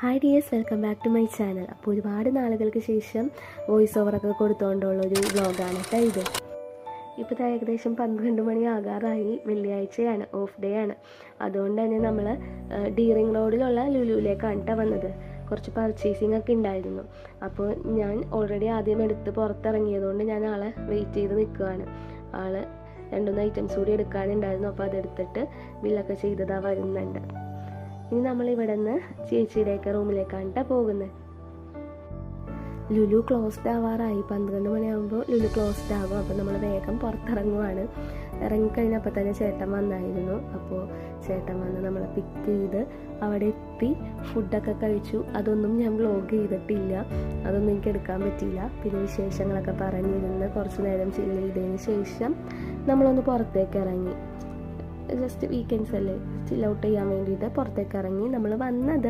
Hi dears, welcome back to my channel. അപ്പോൾ ഒരുപാട് നാളുകൾക്ക് ശേഷം വോയിസ് ഓവറൊക്കെ കൊടുത്തുകൊണ്ടുള്ളൊരു വ്ലോഗാണ് കേട്ടോ ഇത്. ഇപ്പോൾ ഏകദേശം 12 മണി ആകാറായി. വെള്ളിയാഴ്ചയാണ്, ഓഫ് ഡേ ആണ്. അതുകൊണ്ട് തന്നെ നമ്മൾ ഡീറിംഗ് റോഡിലുള്ള ലുലുവിലേക്കാണ് കേട്ടോ വന്നത്. കുറച്ച് പർച്ചേസിങ് ഒക്കെ ഉണ്ടായിരുന്നു. അപ്പോൾ ഞാൻ ഓൾറെഡി ആദ്യം എടുത്ത് പുറത്തിറങ്ങിയതുകൊണ്ട് ഞാൻ ആളെ വെയിറ്റ് ചെയ്ത് നിൽക്കുകയാണ്. ആൾ 2-3 ഐറ്റംസ് കൂടി എടുക്കാനുണ്ടായിരുന്നു. അപ്പോൾ അതെടുത്തിട്ട് ബില്ലൊക്കെ ചെയ്തതാ വരുന്നുണ്ട്. ഇനി നമ്മളിവിടെ നിന്ന് ചേച്ചിയുടെയൊക്കെ റൂമിലേക്കാണ് കേട്ടോ പോകുന്നത്. ലുലു ക്ലോസ്ഡ് ആവാറായി. 12 മണിയാകുമ്പോൾ ലുലു ക്ലോസ്ഡ് ആകും. അപ്പോൾ നമ്മൾ വേഗം പുറത്തിറങ്ങുവാണ്. ഇറങ്ങിക്കഴിഞ്ഞപ്പോൾ തന്നെ ചേട്ടൻ വന്നായിരുന്നു. അപ്പോൾ ചേട്ടൻ വന്ന് നമ്മളെ പിക്ക് ചെയ്ത് അവിടെ എത്തി ഫുഡൊക്കെ കഴിച്ചു. അതൊന്നും ഞാൻ വ്ലോഗ് ചെയ്തിട്ടില്ല, അതൊന്നും എനിക്ക് എടുക്കാൻ പറ്റിയില്ല. പിന്നെ വിശേഷങ്ങളൊക്കെ പറഞ്ഞിരുന്ന് കുറച്ച് നേരം ചില്ല് ചെയ്തതിന് ശേഷം നമ്മളൊന്ന് പുറത്തേക്ക് ഇറങ്ങി. ജസ്റ്റ് വീക്കെൻഡ്സ് അല്ലേ, ചിൽ ഔട്ട് ചെയ്യാൻ വേണ്ടിയിട്ട് പുറത്തേക്ക് ഇറങ്ങി. നമ്മൾ വന്നത്